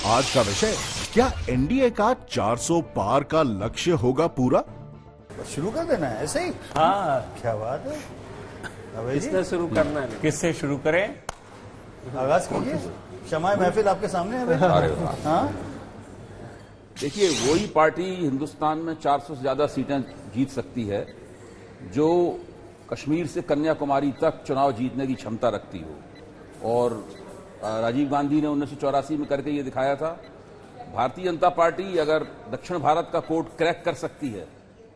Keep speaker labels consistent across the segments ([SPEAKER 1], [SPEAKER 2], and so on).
[SPEAKER 1] आज का विषय, क्या एनडीए का 400 पार का लक्ष्य होगा पूरा?
[SPEAKER 2] शुरू कर देना है ऐसे ही।
[SPEAKER 3] हाँ,
[SPEAKER 2] क्या बात है,
[SPEAKER 3] किसने शुरू करना है? किससे शुरू करें?
[SPEAKER 2] आगाज कीजिए। शमाए महफिल आपके सामने है भाई।
[SPEAKER 4] अरे वाह।
[SPEAKER 2] हाँ,
[SPEAKER 4] देखिए, वही पार्टी हिंदुस्तान में 400 से ज्यादा सीटें जीत सकती है जो कश्मीर से कन्याकुमारी तक चुनाव जीतने की क्षमता रखती हो। और राजीव गांधी ने 1984 में करके ये दिखाया था। भारतीय जनता पार्टी अगर दक्षिण भारत का कोड क्रैक कर सकती है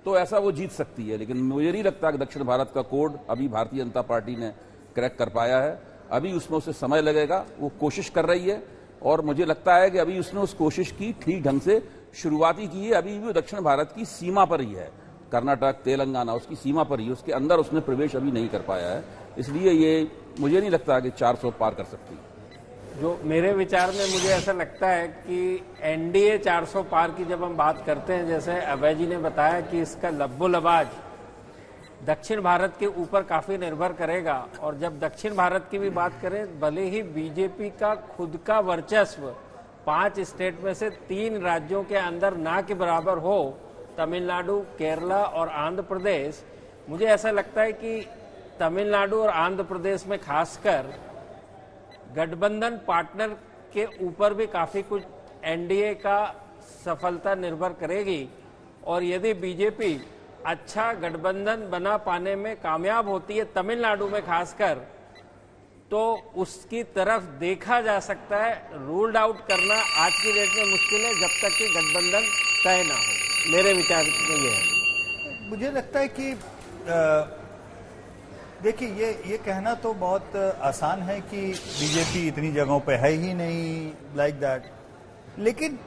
[SPEAKER 4] तो ऐसा वो जीत सकती है, लेकिन मुझे नहीं लगता कि दक्षिण भारत का कोड अभी भारतीय जनता पार्टी ने क्रैक कर पाया है। अभी उसमें उसे समय लगेगा, वो कोशिश कर रही है और मुझे लगता है कि अभी उसने उस कोशिश की ठीक ढंग से शुरुआती की है। अभी भी दक्षिण भारत की सीमा पर ही है, कर्नाटक, तेलंगाना, उसकी सीमा पर ही, उसके अंदर उसने प्रवेश अभी नहीं कर पाया है। इसलिए ये मुझे नहीं लगता कि 400 पार कर सकती।
[SPEAKER 3] जो मेरे विचार में मुझे ऐसा लगता है कि एनडीए 400 पार की जब हम बात करते हैं, जैसे अभय जी ने बताया कि इसका लब्बो-लबाज दक्षिण भारत के ऊपर काफी निर्भर करेगा। और जब दक्षिण भारत की भी बात करें, भले ही बीजेपी का खुद का वर्चस्व 5 स्टेट में से 3 राज्यों के अंदर ना के बराबर हो, तमिलनाडु, केरला और आंध्र प्रदेश, मुझे ऐसा लगता है कि तमिलनाडु और आंध्र प्रदेश में खासकर गठबंधन पार्टनर के ऊपर भी काफी कुछ एनडीए का सफलता निर्भर करेगी। और यदि बीजेपी अच्छा गठबंधन बना पाने में कामयाब होती है तमिलनाडु में खासकर, तो उसकी तरफ देखा जा सकता है। रूल्ड आउट करना आज की डेट में मुश्किल है जब तक कि गठबंधन तय ना हो। मेरे विचार में ये है।
[SPEAKER 2] मुझे लगता है कि देखिए, ये कहना तो बहुत आसान है कि बीजेपी इतनी जगहों पे है ही नहीं, लाइक दैट। लेकिन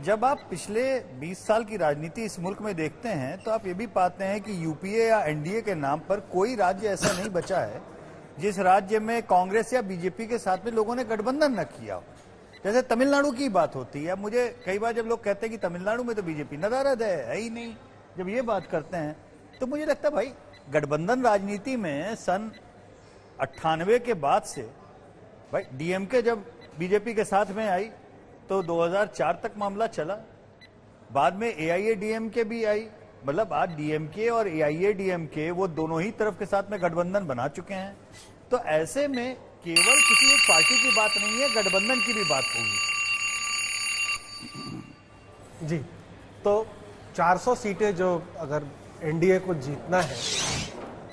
[SPEAKER 2] जब आप पिछले 20 साल की राजनीति इस मुल्क में देखते हैं तो आप ये भी पाते हैं कि यूपीए या एनडीए के नाम पर कोई राज्य ऐसा नहीं बचा है जिस राज्य में कांग्रेस या बीजेपी के साथ में लोगों ने गठबंधन न किया हो। जैसे तमिलनाडु की बात होती है, मुझे कई बार जब लोग कहते हैं कि तमिलनाडु में तो बीजेपी नदारद है ही नहीं, जब ये बात करते हैं तो मुझे लगता है भाई, गठबंधन राजनीति में सन 98 के बाद से भाई डीएमके जब बीजेपी के साथ में आई तो 2004 तक मामला चला। बाद में एआईएडीएमके भी आई, मतलब आज डीएमके और एआईएडीएमके वो दोनों ही तरफ के साथ में गठबंधन बना चुके हैं। तो ऐसे में केवल किसी एक पार्टी की बात नहीं है, गठबंधन की भी बात होगी।
[SPEAKER 5] जी, तो 400 सीटें जो अगर एनडीए को जीतना है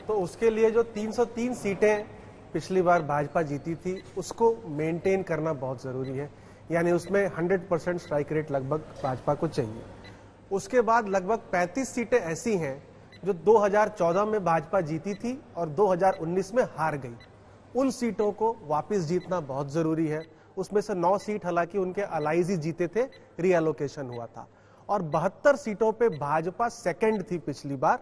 [SPEAKER 5] तो उसके लिए जो 303 सीटें पिछली बार भाजपा जीती थी उसको मेंटेन करना बहुत जरूरी है। यानी उसमें 100% स्ट्राइक रेट लगभग भाजपा को चाहिए। उसके बाद लगभग 35 सीटें ऐसी हैं जो 2014 में भाजपा जीती थी और 2019 में हार गई। उन सीटों को वापस जीतना बहुत जरूरी है। उसमें से 9 सीट हालांकि उनके अलाइज ही जीते थे, रीएलोकेशन हुआ था। और 72 सीटों पे भाजपा सेकंड थी पिछली बार।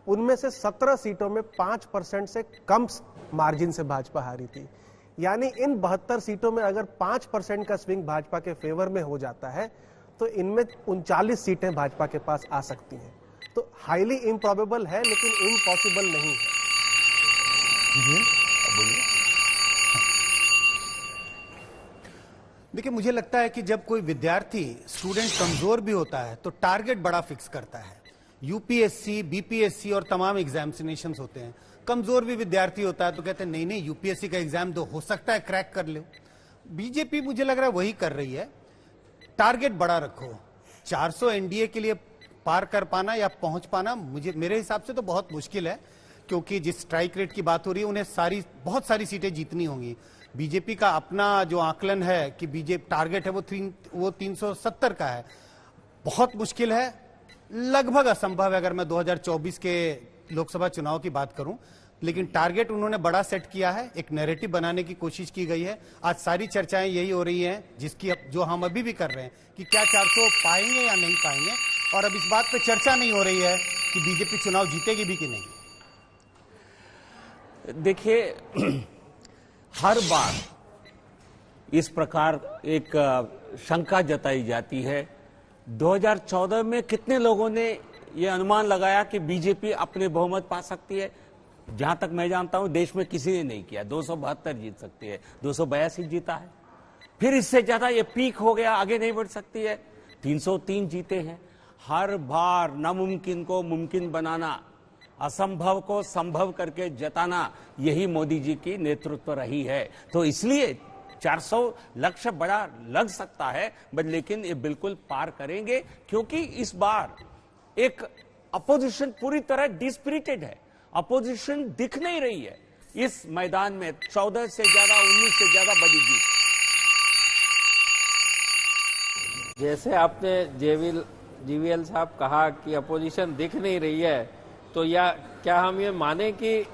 [SPEAKER 5] उनमें से 17 सीटों में 5% से कम मार्जिन से भाजपा हारी थी। यानी इन 72 सीटों में अगर 5% का स्विंग भाजपा के फेवर में हो जाता है तो इनमें 39 सीटें भाजपा के पास आ सकती हैं। तो हाईली इम्प्रॉबेबल है लेकिन इम्पॉसिबल नहीं है।
[SPEAKER 2] देखिए, मुझे लगता है कि जब कोई विद्यार्थी, स्टूडेंट कमजोर भी होता है तो टारगेट बड़ा फिक्स करता है। यूपीएससी, बीपीएससी और तमाम एग्जामिनेशंस होते हैं। कमजोर भी विद्यार्थी होता है तो कहते हैं नहीं नहीं, यूपीएससी का एग्जाम तो हो सकता है क्रैक कर ले। बीजेपी मुझे लग रहा है वही कर रही है, टारगेट बड़ा रखो। 400 एनडीए के लिए पार कर पाना या पहुंच पाना मेरे हिसाब से तो बहुत मुश्किल है, क्योंकि जिस स्ट्राइक रेट की बात हो रही है उन्हें बहुत सारी सीटें जीतनी होंगी। बीजेपी का अपना जो आकलन है कि बीजेपी टारगेट है वो 370 का है, बहुत मुश्किल है, लगभग असंभव है अगर मैं 2024 के लोकसभा चुनाव की बात करूं। लेकिन टारगेट उन्होंने बड़ा सेट किया है, एक नैरेटिव बनाने की कोशिश की गई है। आज सारी चर्चाएं यही हो रही हैं जो हम अभी भी कर रहे हैं कि क्या 400 पाएंगे या नहीं पाएंगे, और अब इस बात पे चर्चा नहीं हो रही है कि बीजेपी चुनाव जीतेगी भी कि नहीं।
[SPEAKER 3] देखिए, हर बार इस प्रकार एक शंका जताई जाती है। 2014 में कितने लोगों ने यह अनुमान लगाया कि बीजेपी अपने बहुमत पा सकती है? जहां तक मैं जानता हूं देश में किसी ने नहीं किया। 272 जीत सकती है, 282 जीता है।
[SPEAKER 6] फिर इससे ज्यादा ये पीक हो गया, आगे नहीं बढ़ सकती है। 303 जीते हैं। हर बार नामुमकिन को मुमकिन बनाना, असंभव को संभव करके जताना, यही मोदी जी की नेतृत्व रही है। तो इसलिए 400 लक्ष्य बड़ा लग सकता है, बट लेकिन ये बिल्कुल पार करेंगे, क्योंकि इस बार एक अपोजिशन पूरी तरह डिस्पिरिटेड है। अपोजिशन दिख नहीं रही है इस मैदान में। 14 से ज्यादा, 19 से ज्यादा बड़ी जीत।
[SPEAKER 3] जैसे आपने जीवीएल साहब कहा कि अपोजिशन दिख नहीं रही है, तो क्या हम ये माने कि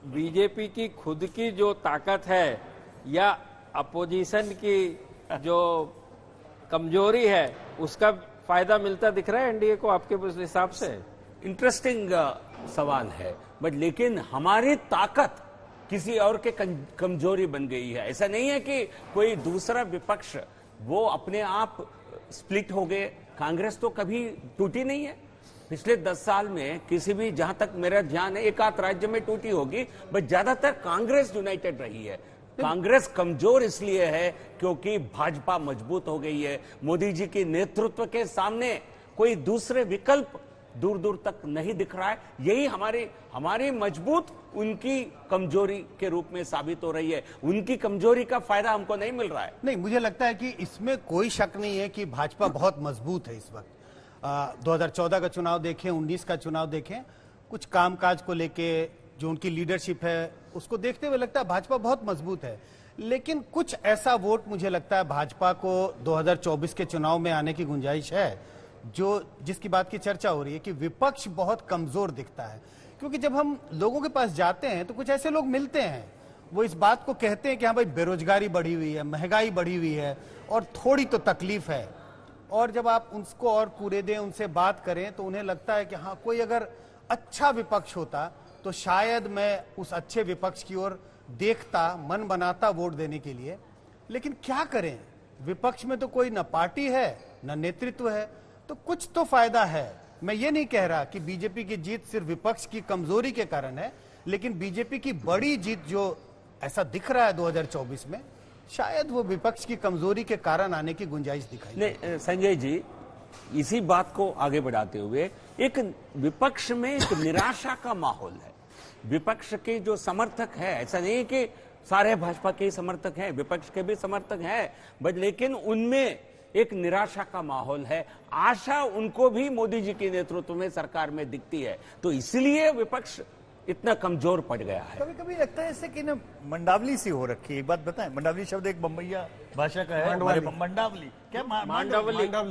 [SPEAKER 3] बीजेपी की खुद की जो ताकत है या अपोजिशन की जो कमजोरी है उसका फायदा मिलता दिख रहा है एनडीए को आपके हिसाब से?
[SPEAKER 6] इंटरेस्टिंग सवाल है, बट लेकिन हमारी ताकत किसी और के कमजोरी बन गई है। ऐसा नहीं है कि कोई दूसरा विपक्ष वो अपने आप स्प्लिट हो गए। कांग्रेस तो कभी टूटी नहीं है पिछले 10 साल में। किसी भी, जहां तक मेरा ध्यान है, एक आध राज्य में टूटी होगी, बट ज्यादातर कांग्रेस यूनाइटेड रही है। कांग्रेस कमजोर इसलिए है क्योंकि भाजपा मजबूत हो गई है। मोदी जी के नेतृत्व के सामने कोई दूसरे विकल्प दूर दूर तक नहीं दिख रहा है। यही हमारी मजबूत उनकी कमजोरी के रूप में साबित हो रही है। उनकी कमजोरी का फायदा हमको नहीं मिल रहा है।
[SPEAKER 2] नहीं, मुझे लगता है कि इसमें कोई शक नहीं है कि भाजपा बहुत मजबूत है इस वक्त। 2014 का चुनाव देखें, 19 का चुनाव देखें, कुछ कामकाज को लेके जो उनकी लीडरशिप है उसको देखते हुए लगता है भाजपा बहुत मजबूत है। लेकिन कुछ ऐसा वोट मुझे लगता है भाजपा को 2024 के चुनाव में आने की गुंजाइश है, जिसकी बात की चर्चा हो रही है कि विपक्ष बहुत कमजोर दिखता है। क्योंकि जब हम लोगों के पास जाते हैं तो कुछ ऐसे लोग मिलते हैं, वो इस बात को कहते हैं कि हाँ भाई बेरोजगारी बढ़ी हुई है, महंगाई बढ़ी हुई है और थोड़ी तो तकलीफ है। और जब आप उनको और पूरे दें, उनसे बात करें, तो उन्हें लगता है कि हाँ कोई अगर अच्छा विपक्ष होता तो शायद मैं उस अच्छे विपक्ष की ओर देखता, मन बनाता वोट देने के लिए। लेकिन क्या करें, विपक्ष में तो कोई न पार्टी है न नेतृत्व है, तो कुछ तो फायदा है। मैं ये नहीं कह रहा कि बीजेपी की जीत सिर्फ विपक्ष की कमजोरी के कारण है, लेकिन बीजेपी की बड़ी जीत जो ऐसा दिख रहा है 2024 में, शायद वो विपक्ष की कमजोरी के कारण आने की गुंजाइश दिखाई
[SPEAKER 6] नहीं संजय जी, इसी बात को आगे बढ़ाते हुए एक विपक्ष में एक निराशा का माहौल है। विपक्ष के जो समर्थक है, ऐसा नहीं कि सारे भाजपा के समर्थक हैं, विपक्ष के भी समर्थक हैं, बट लेकिन उनमें एक निराशा का माहौल है। आशा उनको भी मोदी जी के नेतृत्व में सरकार में दिखती है, तो इसलिए विपक्ष इतना कमजोर पड़ गया है।
[SPEAKER 7] कभी कभी लगता है ऐसे कि ना मंडावली सी हो रखी है। एक बात बताएं, मंडावली शब्द एक बम्बईया भाषा का है। मंडावली क्या?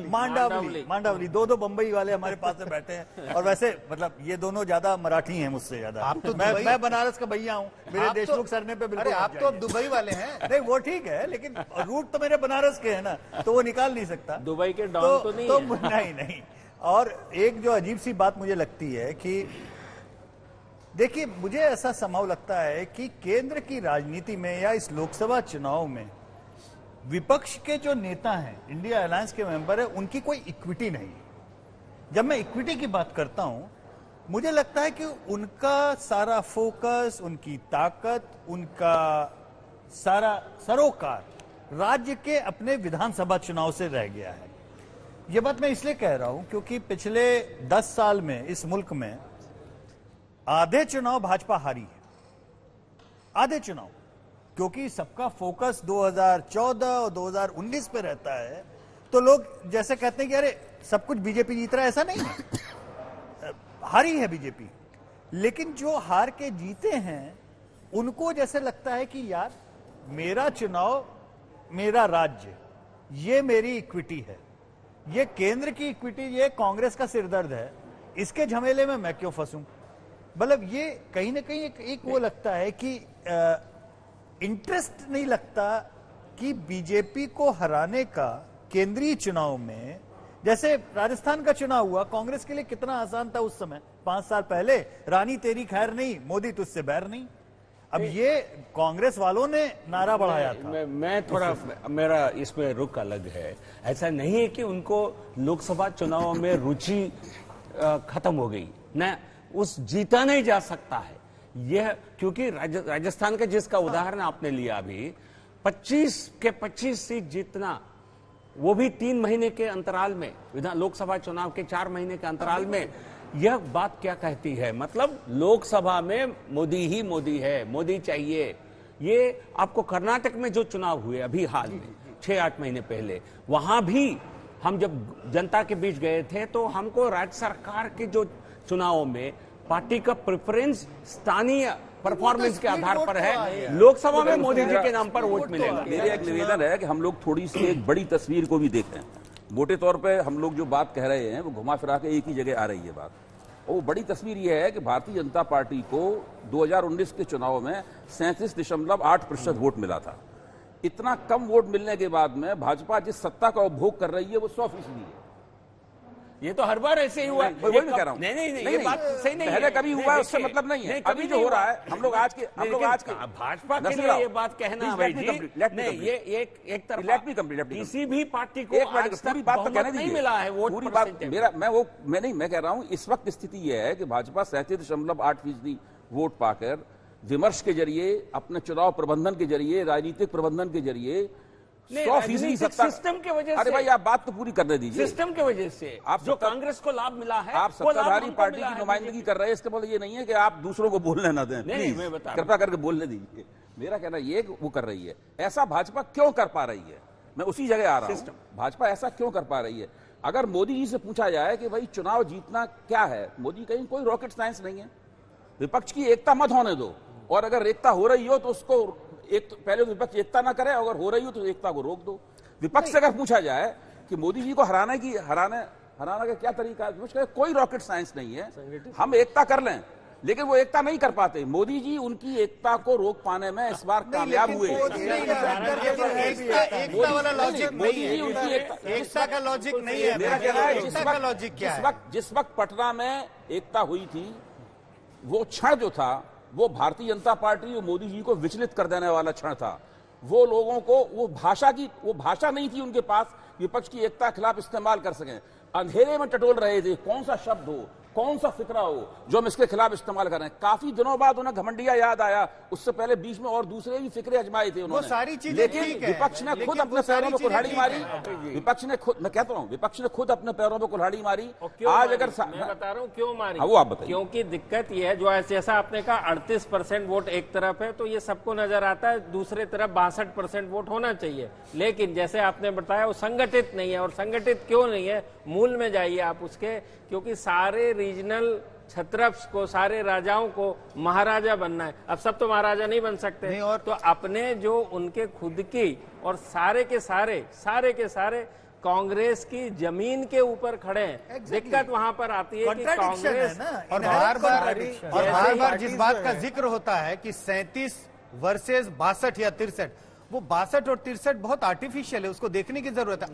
[SPEAKER 7] मांडावली। दो बम्बई वाले हमारे पास में बैठे हैं, और वैसे मतलब ये दोनों ज्यादा मराठी हैं मुझसे ज्यादा।
[SPEAKER 2] आप तो
[SPEAKER 7] मैं बनारस का भैया हूँ, मेरे देशमुख सरने पे बिल्कुल।
[SPEAKER 2] आप तो अब दुबई वाले हैं।
[SPEAKER 7] नहीं वो ठीक है, लेकिन रूट तो मेरे बनारस के है ना, तो वो निकाल नहीं सकता।
[SPEAKER 3] दुबई के डॉन तो नहीं है।
[SPEAKER 7] नहीं। और एक जो अजीब सी बात मुझे लगती है कि देखिए, मुझे ऐसा संभव लगता है कि केंद्र की राजनीति में या इस लोकसभा चुनाव में विपक्ष के जो नेता हैं, इंडिया अलायंस के मेंबर हैं, उनकी कोई इक्विटी नहीं। जब मैं इक्विटी की बात करता हूं, मुझे लगता है कि उनका सारा फोकस, उनकी ताकत, उनका सारा सरोकार राज्य के अपने विधानसभा चुनाव से रह गया है। यह बात मैं इसलिए कह रहा हूं क्योंकि पिछले 10 साल में इस मुल्क में आधे चुनाव भाजपा हारी है, आधे चुनाव, क्योंकि सबका फोकस 2014 और 2019 पे रहता है। तो लोग जैसे कहते हैं कि अरे सब कुछ बीजेपी जीत रहा है, ऐसा नहीं है, हारी है बीजेपी। लेकिन जो हार के जीते हैं उनको जैसे लगता है कि यार मेरा चुनाव, मेरा राज्य, ये मेरी इक्विटी है, ये केंद्र की इक्विटी, ये कांग्रेस का सिरदर्द है, इसके झमेले में मैं क्यों फंसूं। मतलब ये कहीं ना कहीं एक वो लगता है कि इंटरेस्ट नहीं लगता कि बीजेपी को हराने का केंद्रीय चुनाव में। जैसे राजस्थान का चुनाव हुआ, कांग्रेस के लिए कितना आसान था उस समय, 5 साल पहले, रानी तेरी खैर नहीं, मोदी तुझसे बैर नहीं। अब ये कांग्रेस वालों ने नारा बढ़ाया था।
[SPEAKER 6] मैं थोड़ा, मेरा इसमें रुख अलग है। ऐसा नहीं है कि उनको लोकसभा चुनाव में रुचि खत्म हो गई, न उस जीता नहीं जा सकता है यह, क्योंकि राजस्थान का जिसका उदाहरण आपने लिया अभी, 25 के 25 सीट जीतना, वो भी 3 महीने के अंतराल में, लोकसभा चुनाव के 4 महीने के अंतराल में, यह बात क्या कहती है? मतलब लोकसभा में मोदी ही मोदी है, मोदी चाहिए। ये आपको कर्नाटक में जो चुनाव हुए अभी हाल में 6-8 महीने पहले, वहां भी हम जब जनता के बीच गए थे तो हमको राज्य सरकार के जो चुनावों में पार्टी का प्रेफरेंस स्थानीय परफॉर्मेंस के आधार पर है, लोकसभा में मोदी जी के नाम पर वोट मिलेगा।
[SPEAKER 4] मेरा एक निवेदन है कि हम लोग थोड़ी सी एक बड़ी तस्वीर को भी देखें। मोटे तौर पे हम लोग जो बात कह रहे हैं वो घुमा फिरा के एक ही जगह आ रही है बात। और वो बड़ी तस्वीर ये है कि भारतीय जनता पार्टी को 2019 के चुनाव में 37.8% वोट मिला था। इतना कम वोट मिलने के बाद में भाजपा जिस सत्ता का उपभोग कर रही है वो 100% है।
[SPEAKER 6] ये तो हर बार ऐसे ही हुआ है।
[SPEAKER 4] वही मैं कह रहा हूं।
[SPEAKER 6] नहीं, ये बात सही नहीं है।
[SPEAKER 4] पहले कभी हुआ है उससे मतलब नहीं है। अभी जो हो रहा है हम लोग आज के
[SPEAKER 6] भाजपा के लिए ये बात कहना भाई जी, नहीं, ये एक तरफ किसी भी पार्टी को आज तक बहुमत नहीं मिला है वोट
[SPEAKER 4] पूरी बात मैं कह रहा हूं इस वक्त स्थिति यह है कि भाजपा 37.8% वोट पाकर विमर्श के जरिए, अपने चुनाव प्रबंधन के जरिए, राजनीतिक प्रबंधन के जरिए 100% सत्ता,
[SPEAKER 6] सिस्टम की वजह से।
[SPEAKER 4] अरे भाई आप बात तो पूरी करने दीजिए।
[SPEAKER 6] सिस्टम की वजह से
[SPEAKER 4] आप
[SPEAKER 6] जो कांग्रेस को लाभ मिला है,
[SPEAKER 4] आप सत्ताधारी पार्टी की नुमाइंदगी कर रहे हैं, इसका मतलब ये नहीं है कि आप दूसरों को बोलने ना दें।
[SPEAKER 6] नहीं, मैं बता रहा हूं।
[SPEAKER 4] कृपा करके बोलने दीजिए। मेरा कहना ये वो कर रही है, ऐसा भाजपा क्यों कर पा रही है? मैं उसी जगह आ रहा हूं। भाजपा ऐसा क्यों कर पा रही है? अगर मोदी जी से पूछा जाए कि भाई चुनाव जीतना क्या है, मोदी कहीं कोई रॉकेट साइंस नहीं है। विपक्ष की एकता मत होने दो, और अगर एकता हो रही हो तो उसको पहले विपक्ष एकता ना करे, अगर हो रही हो तो एकता को रोक दो। विपक्ष से अगर पूछा जाए कि मोदी जी को हराना का क्या तरीका है, कोई रॉकेट साइंस नहीं है। हम एकता कर लें, लेकिन वो एकता नहीं कर पाते। मोदी जी उनकी एकता को रोक पाने में इस बार कामयाब हुए।
[SPEAKER 2] एकता वाला लॉजिक
[SPEAKER 4] मोदी जी उनकी
[SPEAKER 2] एकता का लॉजिक नहीं है।
[SPEAKER 4] मेरा कहना है जिस वक्त पटना में एकता हुई थी, वो क्षण जो था वो भारतीय जनता पार्टी और मोदी जी को विचलित कर देने वाला क्षण था। वो लोगों को वो भाषा नहीं थी उनके पास विपक्ष की एकता के खिलाफ इस्तेमाल कर सकें। अंधेरे में टटोल रहे थे, कौन सा शब्द हो, कौन सा फिक्रा हो जो हम इसके खिलाफ इस्तेमाल कर रहे हैं। काफी दिनों बाद उन्हें घमंडिया याद आया, उससे पहले बीच में और दूसरे भी फिक्रे अजमाए थे उन्होंने,
[SPEAKER 2] सारी चीजें
[SPEAKER 4] लेकिन
[SPEAKER 2] ठीक है,
[SPEAKER 4] विपक्ष ने खुद अपने पैरों में कुल्हाड़ी मारी। विपक्ष ने खुद, मैं कहता हूं, विपक्ष ने खुद अपने पैरों में कुल्हाड़ी मारी। आज अगर
[SPEAKER 3] मैं बता रहा हूं क्यों मारी,
[SPEAKER 4] वो आप बताइए।
[SPEAKER 3] क्योंकि दिक्कत यह है, जो जैसा आपने कहा 38% वोट एक तरफ है, तो ये सबको नजर आता है, दूसरे तरफ 62% वोट होना चाहिए। लेकिन जैसे आपने बताया वो संगठित नहीं है। और संगठित क्यों नहीं है, मूल में जाइए आप उसके, क्योंकि सारे रीजनल छत्रप्स को, सारे राजाओं को महाराजा बनना है। अब सब तो महाराजा नहीं बन सकते
[SPEAKER 2] नहीं, और
[SPEAKER 3] तो अपने जो उनके खुद की और सारे के सारे कांग्रेस की जमीन के ऊपर खड़े हैं। दिक्कत वहां पर आती है कि कांग्रेस
[SPEAKER 2] और बार बार जिस बात का जिक्र होता है कि 37 वर्सेस 62 या 63, वो 62 और 63 बहुत आर्टिफिशियल है, उसको देखने की जरूरत है।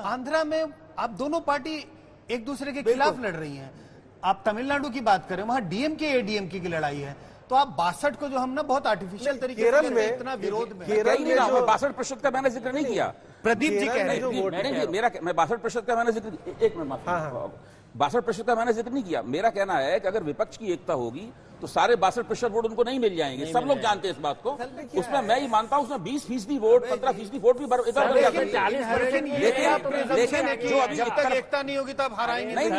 [SPEAKER 2] आंध्रा में आप दोनों पार्टी एक दूसरे के खिलाफ लड़ रही हैं। आप तमिलनाडु की बात करें, वहां डीएमके एडीएमके की लड़ाई है। तो आप 62 को जो हम ना बहुत आर्टिफिशियल तरीके से
[SPEAKER 5] केरल में
[SPEAKER 2] इतना विरोध में
[SPEAKER 4] 62% का मैंने जिक्र नहीं किया।
[SPEAKER 2] प्रदीप जी कह रहे हैं
[SPEAKER 4] मैं 62% का मैंने जिक्र, एक मिनट माफ, 62% का मैंने जिक्र नहीं किया। मेरा कहना है कि अगर विपक्ष की एकता होगी तो सारे 62% वोट उनको नहीं मिल जाएंगे। सब लोग जानते हैं इस बात को। उसमें मैं ही मानता हूं, उसमें 20% वोट, 15% वोट भी लेकिन जो अभी
[SPEAKER 2] जब तक एकता नहीं होगी तब हराएंगे
[SPEAKER 4] नहीं।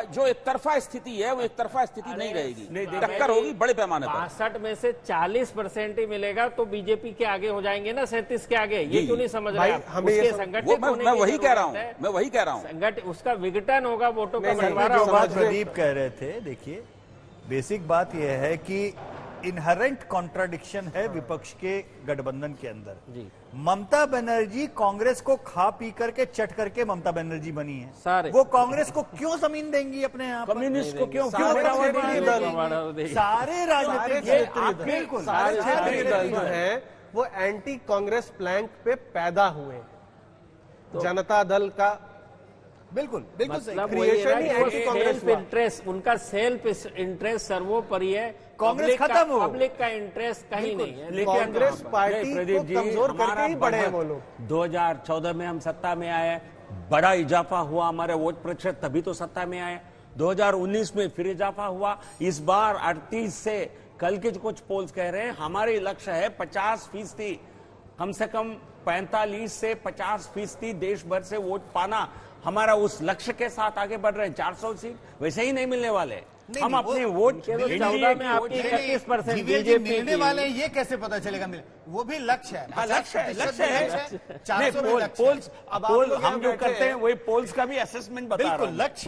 [SPEAKER 4] जो एक तरफा स्थिति है वो एक तरफा स्थिति नहीं रहेगी, टक्कर होगी बड़े पैमाने पर।
[SPEAKER 3] 62 में से 40% ही मिलेगा तो बीजेपी के आगे हो जाएंगे ना, 37 के आगे। ये क्यों नहीं समझ रहे आप? उसके संगठित
[SPEAKER 4] मैं वही कह रहा हूँ,
[SPEAKER 3] संगठन उसका विघटन होगा, वोटों का
[SPEAKER 7] बंटवारा होगा। प्रदीप कह रहे थे, देखिए बेसिक बात यह है कि इनहेरेंट कॉन्ट्राडिक्शन है विपक्ष के गठबंधन के अंदर। जी, ममता बनर्जी कांग्रेस को खा पी करके चट करके ममता बनर्जी बनी है।
[SPEAKER 3] सारे
[SPEAKER 7] वो कांग्रेस को क्यों जमीन देंगी अपने यहाँ?
[SPEAKER 6] कम्युनिस्ट को क्यों
[SPEAKER 7] सारे राजनीतिक,
[SPEAKER 5] बिल्कुल सारे क्षेत्रीय दल जो है वो एंटी कांग्रेस प्लैंक पे पैदा हुए। जनता दल का
[SPEAKER 2] बिल्कुल
[SPEAKER 3] मतलब सेल्फ इंटरेस्ट, उनका सेल्फ इंटरेस्ट सर्वोपरि है।
[SPEAKER 7] कांग्रेस खत्म हो,
[SPEAKER 3] पब्लिक का इंटरेस्ट कहीं नहीं है।
[SPEAKER 5] कांग्रेस पार्टी को कमजोर करके ही बढ़े हैं वो लोग।
[SPEAKER 6] 2014 में हम सत्ता में आए, बड़ा इजाफा हुआ हमारे वोट प्रतिशत, तभी तो सत्ता में आए। 2019 में फिर इजाफा हुआ। इस बार 38 से, कल के कुछ पोल्स कह रहे हैं हमारे लक्ष्य है 50% कम से कम 45 से 50% देश भर से वोट पाना हमारा उस लक्ष्य के साथ आगे बढ़ रहे हैं। 400 सीट वैसे ही नहीं मिलने वाले। हम अपने वोट
[SPEAKER 3] केवल 14 में आपकी 31%
[SPEAKER 2] बीजेपी मिलने वाले हैं, ये कैसे पता चलेगा? वो भी लक्ष्य है।
[SPEAKER 6] हाँ, लक्ष्य है।
[SPEAKER 2] 400 में लक्ष्य है।
[SPEAKER 6] पोल्स अब पोल हम जो करते हैं वही पोल्स का भी असेसमेंट बता रहा
[SPEAKER 2] बिल्कुल
[SPEAKER 6] हूं।
[SPEAKER 2] लक्ष्य